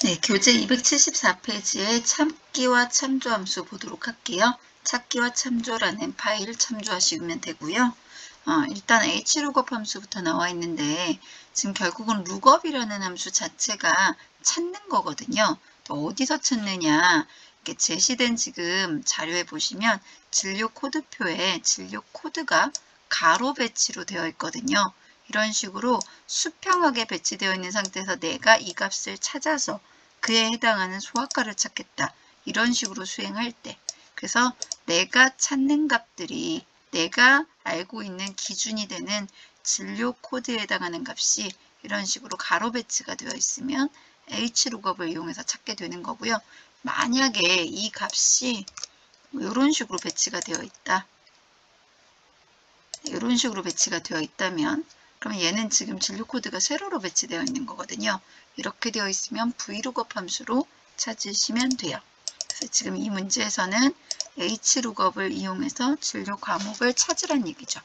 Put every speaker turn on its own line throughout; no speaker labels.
네, 교재 274페이지에 참기와 참조함수 보도록 할게요. 찾기와 참조라는 파일을 참조하시면 되고요. 일단 hlookup 함수부터 나와 있는데 지금 결국은 lookup이라는 함수 자체가 찾는 거거든요. 또 어디서 찾느냐, 이렇게 제시된 지금 자료에 보시면 진료 코드표에 진료 코드가 가로 배치로 되어 있거든요. 이런 식으로 수평하게 배치되어 있는 상태에서 내가 이 값을 찾아서 그에 해당하는 소화가를 찾겠다. 이런 식으로 수행할 때. 그래서 내가 찾는 값들이 내가 알고 있는 기준이 되는 진료 코드에 해당하는 값이 이런 식으로 가로 배치가 되어 있으면 hlookup을 이용해서 찾게 되는 거고요. 만약에 이 값이 이런 식으로 배치가 되어 있다. 이런 식으로 배치가 되어 있다면 그러면 얘는 지금 진료 코드가 세로로 배치되어 있는 거거든요. 이렇게 되어 있으면 vlookup 함수로 찾으시면 돼요. 그래서 지금 이 문제에서는 hlookup을 이용해서 진료 과목을 찾으란 얘기죠.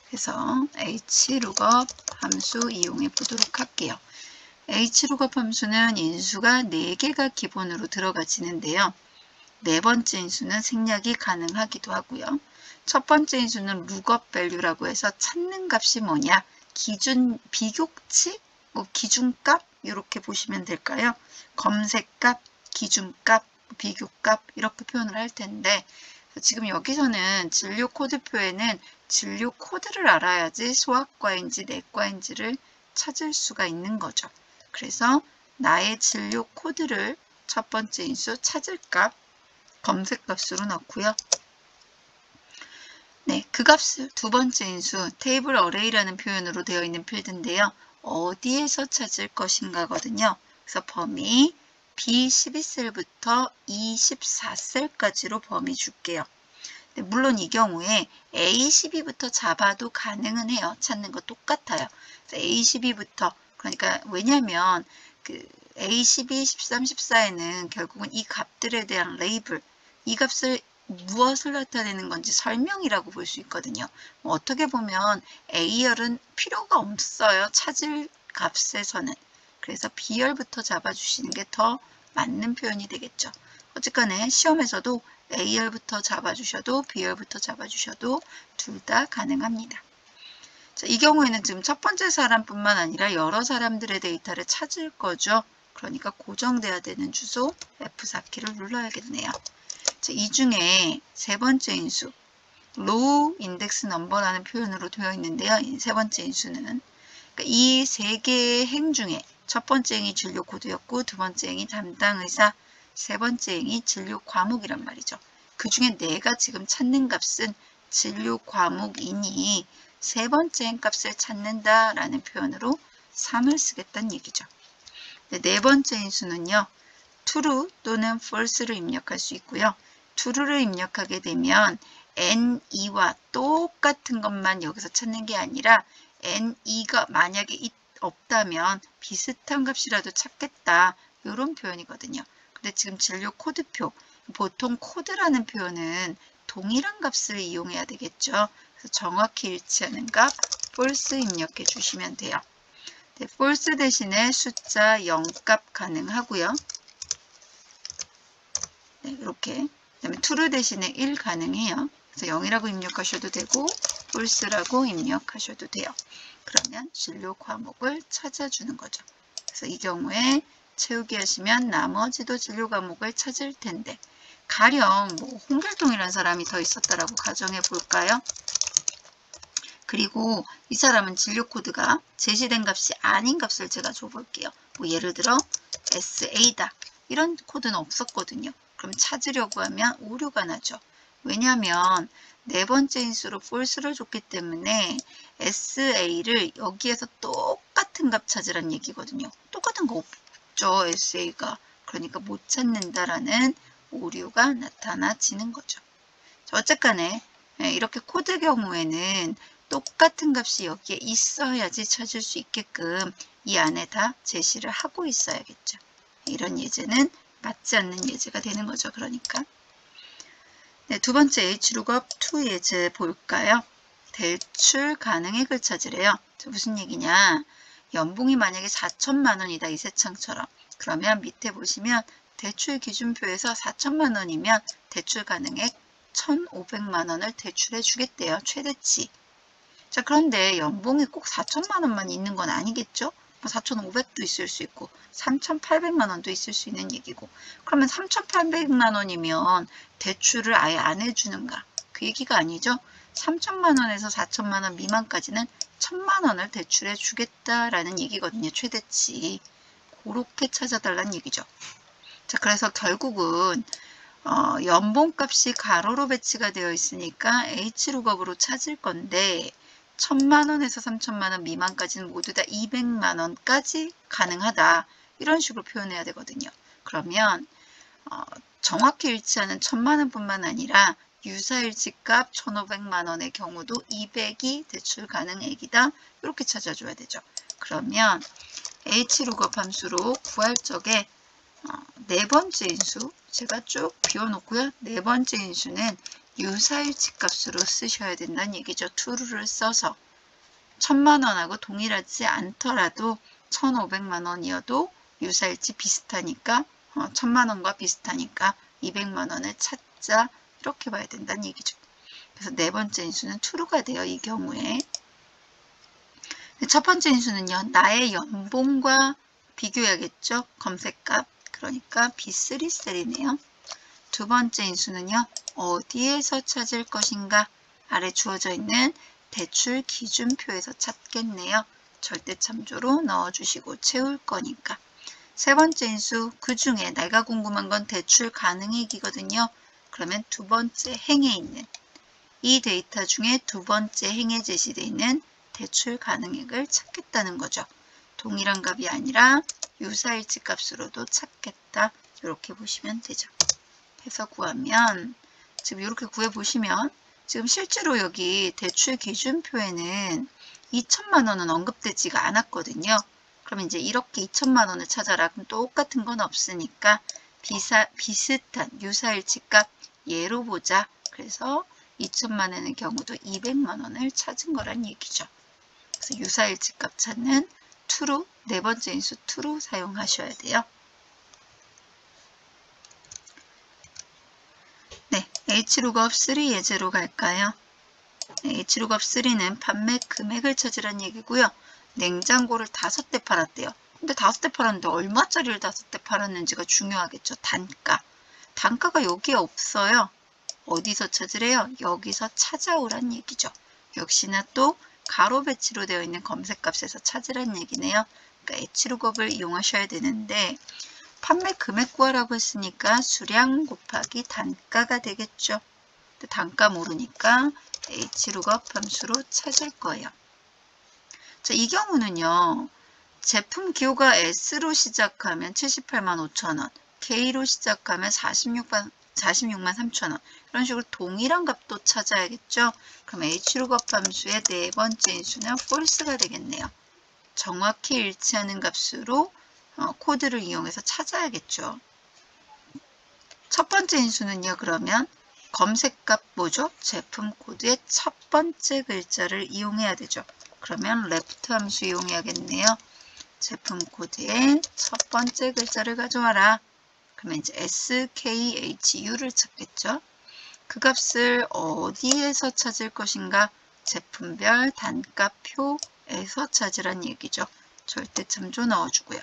그래서 hlookup 함수 이용해 보도록 할게요. hlookup 함수는 인수가 4개가 기본으로 들어가지는데요. 네 번째 인수는 생략이 가능하기도 하고요. 첫 번째 인수는 lookup value라고 해서 찾는 값이 뭐냐, 기준 비교치, 기준값 이렇게 보시면 될까요? 검색값, 기준값, 비교값 이렇게 표현을 할 텐데 지금 여기서는 진료 코드표에는 진료 코드를 알아야지 소아과인지 내과인지를 찾을 수가 있는 거죠. 그래서 나의 진료 코드를 첫 번째 인수 찾을 값 검색값으로 넣고요. 네, 그 값을 두 번째 인수 테이블 어레이라는 표현으로 되어 있는 필드인데요. 어디에서 찾을 것인가거든요. 그래서 범위 B12셀부터 24셀까지로 범위 줄게요. 네, 물론 이 경우에 A12부터 잡아도 가능은 해요. 찾는 거 똑같아요. A12부터 그러니까 왜냐하면 그 A12, 13, 14에는 결국은 이 값들에 대한 레이블, 이 값을 무엇을 나타내는 건지 설명이라고 볼 수 있거든요. 어떻게 보면 A열은 필요가 없어요. 찾을 값에서는. 그래서 B열부터 잡아주시는 게 더 맞는 표현이 되겠죠. 어쨌거나 시험에서도 A열부터 잡아주셔도 B열부터 잡아주셔도 둘 다 가능합니다. 자, 이 경우에는 지금 첫 번째 사람뿐만 아니라 여러 사람들의 데이터를 찾을 거죠. 그러니까 고정돼야 되는 주소 F4키를 눌러야겠네요. 자, 이 중에 세 번째 인수 low index number라는 표현으로 되어 있는데요. 세 번째 인수는 그러니까 이 세 개의 행 중에 첫 번째 행이 진료 코드였고 두 번째 행이 담당 의사, 세 번째 행이 진료 과목이란 말이죠. 그 중에 내가 지금 찾는 값은 진료 과목이니 세 번째 행 값을 찾는다라는 표현으로 3을 쓰겠다는 얘기죠. 네 번째 인수는요. true 또는 false를 입력할 수 있고요. true를 입력하게 되면 N2와 똑같은 것만 여기서 찾는 게 아니라 N2가 만약에 없다면 비슷한 값이라도 찾겠다. 이런 표현이거든요. 근데 지금 진료 코드표, 보통 코드라는 표현은 동일한 값을 이용해야 되겠죠. 그래서 정확히 일치하는 값 false 입력해 주시면 돼요. 네, false 대신에 숫자 0값 가능하고요. 네, 이렇게. 그다음에 true 대신에 1 가능해요. 그래서 0이라고 입력하셔도 되고 false라고 입력하셔도 돼요. 그러면 진료 과목을 찾아주는 거죠. 그래서 이 경우에 채우기 하시면 나머지도 진료 과목을 찾을 텐데 가령 홍길동이라는 사람이 더 있었다라고 가정해 볼까요? 그리고 이 사람은 진료 코드가 제시된 값이 아닌 값을 제가 줘볼게요. 예를 들어 SA다. 이런 코드는 없었거든요. 그럼 찾으려고 하면 오류가 나죠. 왜냐하면 네 번째 인수로 false를 줬기 때문에 SA를 여기에서 똑같은 값 찾으란 얘기거든요. 똑같은 거 없죠. SA가. 그러니까 못 찾는다라는 오류가 나타나지는 거죠. 어쨌간에 이렇게 코드 경우에는 똑같은 값이 여기에 있어야지 찾을 수 있게끔 이 안에 다 제시를 하고 있어야겠죠. 이런 예제는 맞지 않는 예제가 되는 거죠. 그러니까. 네, 두 번째 hLookup 2 예제 볼까요? 대출 가능액을 찾으래요. 무슨 얘기냐? 연봉이 만약에 4천만 원이다. 이세창처럼. 그러면 밑에 보시면 대출 기준표에서 4천만 원이면 대출 가능액 1,500만 원을 대출해 주겠대요. 최대치. 자, 그런데 연봉이 꼭 4천만 원만 있는 건 아니겠죠? 4,500도 있을 수 있고 3,800만 원도 있을 수 있는 얘기고, 그러면 3,800만 원이면 대출을 아예 안 해주는가? 그 얘기가 아니죠. 3천만 원에서 4천만 원 미만까지는 1,000만 원을 대출해 주겠다라는 얘기거든요. 최대치. 그렇게 찾아달라는 얘기죠. 자, 그래서 결국은 연봉값이 가로로 배치가 되어 있으니까 H룩업으로 찾을 건데 1,000만 원에서 3천만 원 미만까지는 모두 다 200만 원까지 가능하다. 이런 식으로 표현해야 되거든요. 그러면 정확히 일치하는 1,000만 원뿐만 아니라 유사일치값 1,500만 원의 경우도 200이 대출 가능액이다. 이렇게 찾아줘야 되죠. 그러면 H룩업 함수로 구할 적에 네 번째 인수 제가 쭉 비워놓고요. 네 번째 인수는 유사일치 값으로 쓰셔야 된다는 얘기죠. true를 써서 1,000만 원하고 동일하지 않더라도 1,500만 원이어도 유사일치 비슷하니까 1,000만 원과 비슷하니까 200만 원을 찾자. 이렇게 봐야 된다는 얘기죠. 그래서 네 번째 인수는 true가 돼요. 이 경우에. 첫 번째 인수는요. 나의 연봉과 비교해야겠죠. 검색값. 그러니까 B3셀이네요. 두 번째 인수는요. 어디에서 찾을 것인가? 아래 주어져 있는 대출 기준표에서 찾겠네요. 절대참조로 넣어주시고 채울 거니까. 세 번째 인수, 그 중에 내가 궁금한 건 대출 가능액이거든요. 그러면 두 번째 행에 있는 이 데이터 중에 두 번째 행에 제시되어 있는 대출 가능액을 찾겠다는 거죠. 동일한 값이 아니라 유사일치 값으로도 찾겠다. 이렇게 보시면 되죠. 해서 구하면 지금 이렇게 구해보시면 지금 실제로 여기 대출 기준표에는 2천만 원은 언급되지가 않았거든요. 그럼 이제 이렇게 2천만 원을 찾아라. 그럼 똑같은 건 없으니까 비슷한 유사일치 값 예로 보자. 그래서 2천만 원의 경우도 200만 원을 찾은 거란 얘기죠. 그래서 유사일치 값 찾는 true, 네 번째 인수 true 사용하셔야 돼요. 네, H룩업 3 예제로 갈까요? 네, H룩업 3는 판매 금액을 찾으란 얘기고요. 냉장고를 5대 팔았대요. 근데 5대 팔았는데 얼마짜리를 5대 팔았는지가 중요하겠죠. 단가. 단가가 여기에 없어요. 어디서 찾으래요? 여기서 찾아오란 얘기죠. 역시나 또 가로 배치로 되어 있는 검색값에서 찾으란 얘기네요. 그러니까 H룩업을 이용하셔야 되는데 판매 금액 구하라고 했으니까 수량 곱하기 단가가 되겠죠. 근데 단가 모르니까 H룩업 함수로 찾을 거예요. 자, 이 경우는요. 제품 기호가 S로 시작하면 78만 5천 원, K로 시작하면 46만 3천 원. 이런 식으로 동일한 값도 찾아야겠죠. 그럼 H룩업 함수의 네 번째 인수는 false가 되겠네요. 정확히 일치하는 값으로 코드를 이용해서 찾아야겠죠. 첫 번째 인수는요. 그러면 검색값 뭐죠? 제품 코드의 첫 번째 글자를 이용해야 되죠. 그러면 left 함수 이용해야겠네요. 제품 코드의 첫 번째 글자를 가져와라. 그러면 이제 SKHU를 찾겠죠. 그 값을 어디에서 찾을 것인가? 제품별 단가표에서 찾으란 얘기죠. 절대참조 넣어주고요.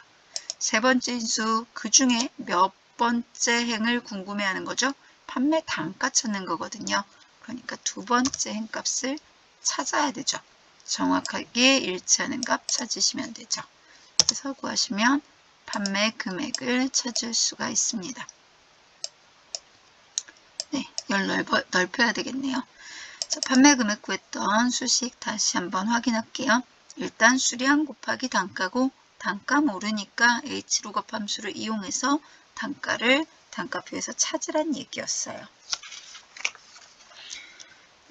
세 번째 인수, 그 중에 몇 번째 행을 궁금해하는 거죠? 판매 단가 찾는 거거든요. 그러니까 두 번째 행 값을 찾아야 되죠. 정확하게 일치하는 값 찾으시면 되죠. 그래서 구하시면 판매 금액을 찾을 수가 있습니다. 네, 열 넓혀야 되겠네요. 자, 판매 금액 구했던 수식 다시 한번 확인할게요. 일단 수량 곱하기 단가고 단가 모르니까 H룩업 함수를 이용해서 단가를 단가표에서 찾으란 얘기였어요.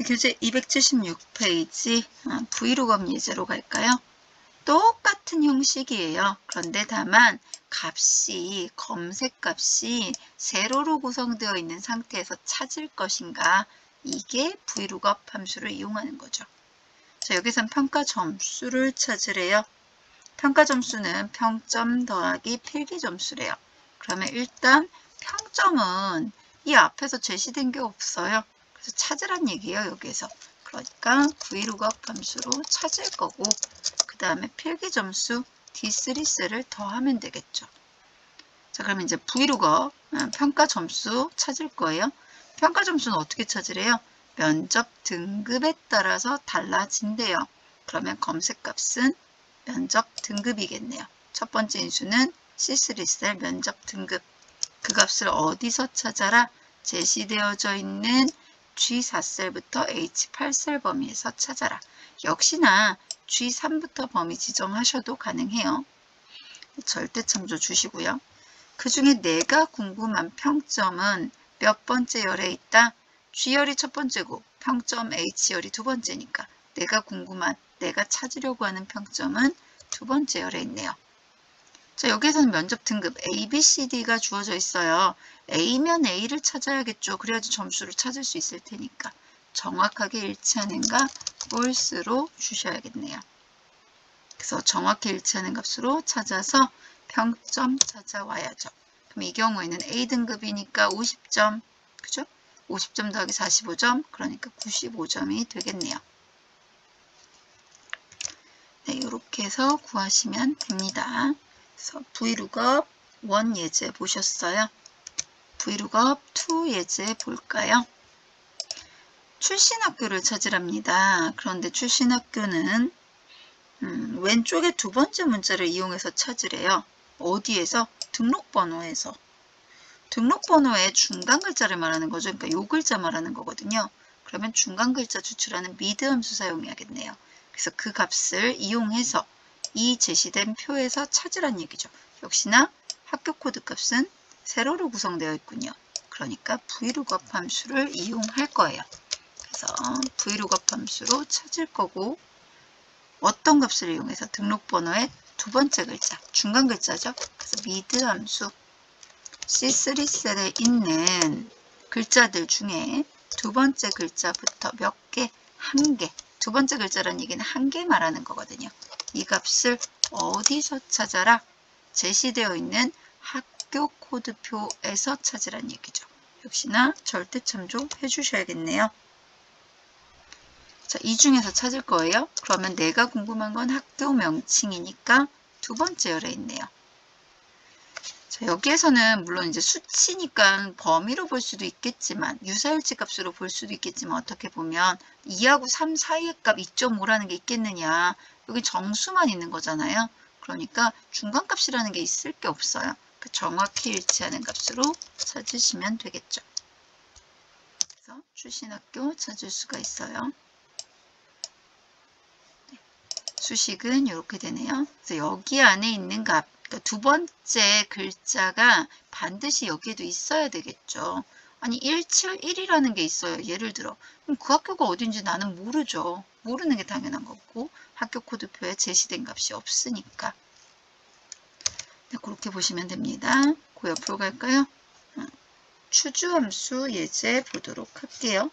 교재 276페이지 V룩업 예제로 갈까요? 똑같은 형식이에요. 그런데 다만 값이 검색값이 세로로 구성되어 있는 상태에서 찾을 것인가, 이게 V룩업 함수를 이용하는 거죠. 자, 여기선 평가 점수를 찾으래요. 평가점수는 평점 더하기 필기점수래요. 그러면 일단 평점은 이 앞에서 제시된 게 없어요. 그래서 찾으란 얘기예요, 여기에서. 그러니까 vlookup 함수로 찾을 거고, 그 다음에 필기점수 D3셀을 더하면 되겠죠. 자, 그러면 이제 vlookup 평가점수 찾을 거예요. 평가점수는 어떻게 찾으래요? 면접 등급에 따라서 달라진대요. 그러면 검색값은 면접 등급이겠네요. 첫 번째 인수는 C3셀 면접 등급. 그 값을 어디서 찾아라? 제시되어져 있는 G4셀부터 H8셀 범위에서 찾아라. 역시나 G3부터 범위 지정하셔도 가능해요. 절대참조 주시고요. 그 중에 내가 궁금한 평점은 몇 번째 열에 있다? G열이 첫 번째고 평점 H열이 두 번째니까 내가 궁금한, 내가 찾으려고 하는 평점은 두 번째 열에 있네요. 자, 여기에서는 면접 등급 A, B, C, D가 주어져 있어요. A면 A를 찾아야겠죠. 그래야지 점수를 찾을 수 있을 테니까. 정확하게 일치하는가? false로 주셔야겠네요. 그래서 정확히 일치하는 값으로 찾아서 평점 찾아와야죠. 그럼 이 경우에는 A 등급이니까 50점, 그죠? 50점 더하기 45점, 그러니까 95점이 되겠네요. 네, 이렇게 해서 구하시면 됩니다. 그래서 vlookup 1 예제 보셨어요? vlookup 2 예제 볼까요? 출신 학교를 찾으랍니다. 그런데 출신 학교는 왼쪽에 두 번째 문자를 이용해서 찾으래요. 어디에서? 등록번호에서. 등록번호의 중간 글자를 말하는 거죠. 그러니까 요 글자 말하는 거거든요. 그러면 중간 글자 추출하는 mid 함수 사용해야겠네요. 그래서 그 값을 이용해서 이 제시된 표에서 찾으란 얘기죠. 역시나 학교 코드 값은 세로로 구성되어 있군요. 그러니까 vlookup 함수를 이용할 거예요. 그래서 vlookup 함수로 찾을 거고, 어떤 값을 이용해서? 등록번호의 두 번째 글자, 중간 글자죠. 그래서 mid 함수, C3셀에 있는 글자들 중에 두 번째 글자부터 몇 개? 한 개. 두 번째 글자라는 얘기는 한 개 말하는 거거든요. 이 값을 어디서 찾아라? 제시되어 있는 학교 코드표에서 찾으란 얘기죠. 역시나 절대 참조해 주셔야겠네요. 자, 이 중에서 찾을 거예요. 그러면 내가 궁금한 건 학교 명칭이니까 두 번째 열에 있네요. 자, 여기에서는 물론 이제 수치니까 범위로 볼 수도 있겠지만, 유사일치 값으로 볼 수도 있겠지만, 어떻게 보면 2하고 3 사이의 값 2.5라는 게 있겠느냐. 여기 정수만 있는 거잖아요. 그러니까 중간값이라는 게 있을 게 없어요. 그 정확히 일치하는 값으로 찾으시면 되겠죠. 그래서 출신학교 찾을 수가 있어요. 네. 수식은 이렇게 되네요. 그래서 여기 안에 있는 값, 그러니까 두 번째 글자가 반드시 여기에도 있어야 되겠죠. 아니 171이라는 게 있어요. 예를 들어. 그럼 그 학교가 어딘지 나는 모르죠. 모르는 게 당연한 거고, 학교 코드표에 제시된 값이 없으니까. 네, 그렇게 보시면 됩니다. 그 옆으로 갈까요? 추주함수 예제 보도록 할게요.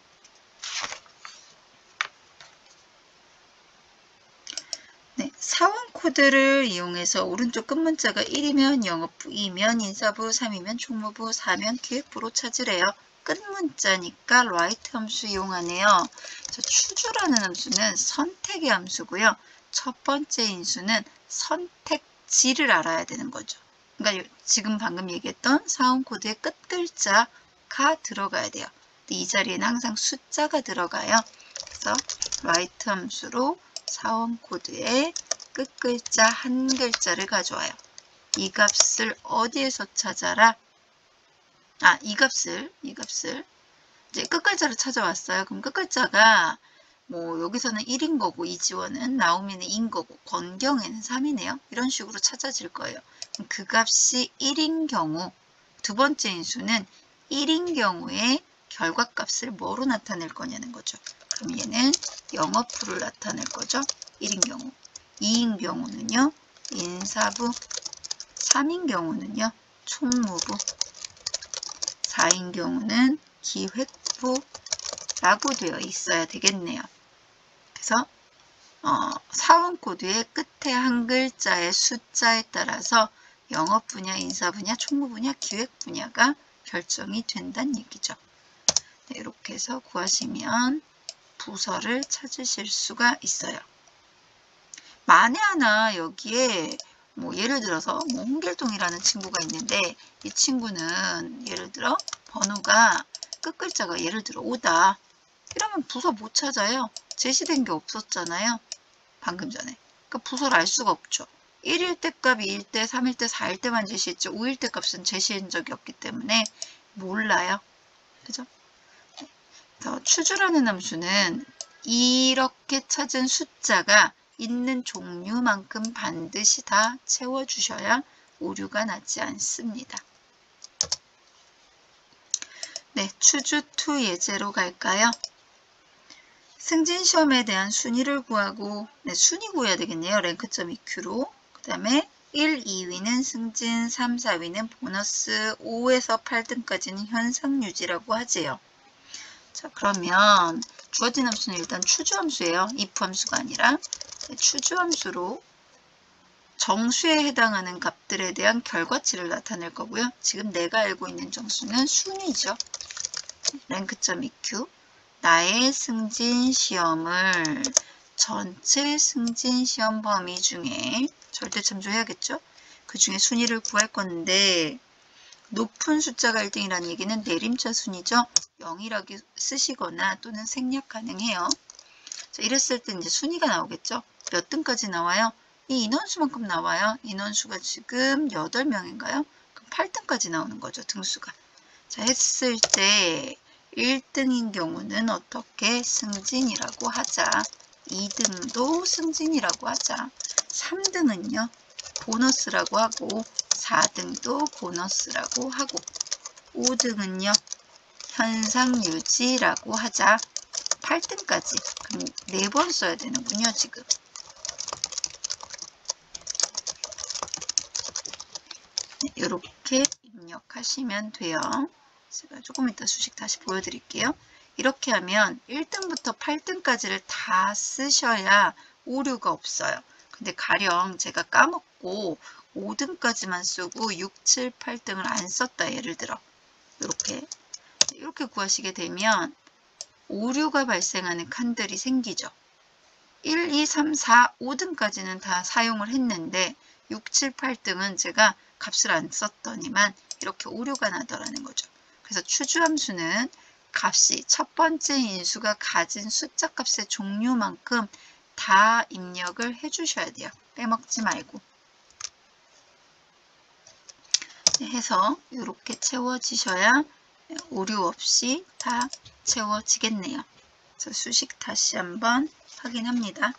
네, 사원 코드를 이용해서 오른쪽 끝 문자가 1이면 영업부, 2면 인사부, 3이면 총무부, 4면 기획부로 찾으래요. 끝 문자니까 right 함수 이용하네요. 자, 추주라는 함수는 선택의 함수고요. 첫 번째 인수는 선택지를 알아야 되는 거죠. 그러니까 지금 방금 얘기했던 사원 코드의 끝 글자가 들어가야 돼요. 이 자리에는 항상 숫자가 들어가요. 그래서 right 함수로 사원 코드의 끝 글자 한 글자를 가져와요. 이 값을 어디에서 찾아라? 이 값을 이제 끝 글자를 찾아왔어요. 그럼 끝 글자가 뭐 여기서는 1인 거고, 이지원은 나오미는 2인 거고, 권경에는 3이네요. 이런 식으로 찾아질 거예요. 그럼 그 값이 1인 경우, 두 번째 인수는 1인 경우에 결과값을 뭐로 나타낼 거냐는 거죠. 그럼 얘는 영업부를 나타낼 거죠. 1인 경우. 2인 경우는요, 인사부. 3인 경우는요, 총무부. 4인 경우는 기획부라고 되어 있어야 되겠네요. 그래서 사원 코드의 끝에 한 글자의 숫자에 따라서 영업 분야, 인사 분야, 총무 분야, 기획 분야가 결정이 된다는 얘기죠. 네, 이렇게 해서 구하시면 부서를 찾으실 수가 있어요. 만에 하나 여기에 뭐 예를 들어서 뭐 홍길동이라는 친구가 있는데 이 친구는 예를 들어 번호가 끝 글자가 예를 들어 5다. 이러면 부서 못 찾아요. 제시된 게 없었잖아요. 방금 전에. 그러니까 부서를 알 수가 없죠. 1일 때 값, 2일 때, 3일 때, 4일 때만 제시했죠. 5일 때 값은 제시한 적이 없기 때문에 몰라요. 그죠? 추주라는 함수는 이렇게 찾은 숫자가 있는 종류만큼 반드시 다 채워주셔야 오류가 나지 않습니다. 네, 추주2 예제로 갈까요? 승진시험에 대한 순위를 구하고, 네, 순위 구해야 되겠네요. 랭크점 EQ로. 그 다음에 1, 2위는 승진, 3, 4위는 보너스, 5에서 8등까지는 현상 유지라고 하지요. 자, 그러면 주어진 함수는 일단 추주함수예요. if 함수가 아니라. 네, 추주함수로 정수에 해당하는 값들에 대한 결과치를 나타낼 거고요. 지금 내가 알고 있는 정수는 순위죠. 랭크점 EQ. 나의 승진시험을 전체 승진시험 범위 중에 절대 참조해야겠죠. 그 중에 순위를 구할 건데 높은 숫자가 1등이라는 얘기는 내림차 순위죠. 0이라고 쓰시거나 또는 생략 가능해요. 자, 이랬을 때 이제 순위가 나오겠죠. 몇 등까지 나와요? 이 인원수만큼 나와요. 인원수가 지금 8명인가요? 그럼 8등까지 나오는 거죠. 등수가. 자, 했을 때 1등인 경우는 어떻게 승진이라고 하자. 2등도 승진이라고 하자. 3등은요. 보너스라고 하고 4등도 보너스라고 하고 5등은요. 현상 유지라고 하자. 8등까지. 그럼 4번 써야 되는군요. 지금. 네, 이렇게 입력하시면 돼요. 제가 조금 이따 수식 다시 보여드릴게요. 이렇게 하면 1등부터 8등까지를 다 쓰셔야 오류가 없어요. 근데 가령 제가 까먹고 5등까지만 쓰고 6, 7, 8등을 안 썼다. 예를 들어 이렇게 구하시게 되면 오류가 발생하는 칸들이 생기죠. 1, 2, 3, 4, 5등까지는 다 사용을 했는데 6, 7, 8등은 제가 값을 안 썼더니만 이렇게 오류가 나더라는 거죠. 그래서 추주함수는 값이 첫 번째 인수가 가진 숫자 값의 종류만큼 다 입력을 해주셔야 돼요. 빼먹지 말고. 해서 이렇게 채워지셔야 오류 없이 다 채워지겠네요. 수식 다시 한번 확인합니다.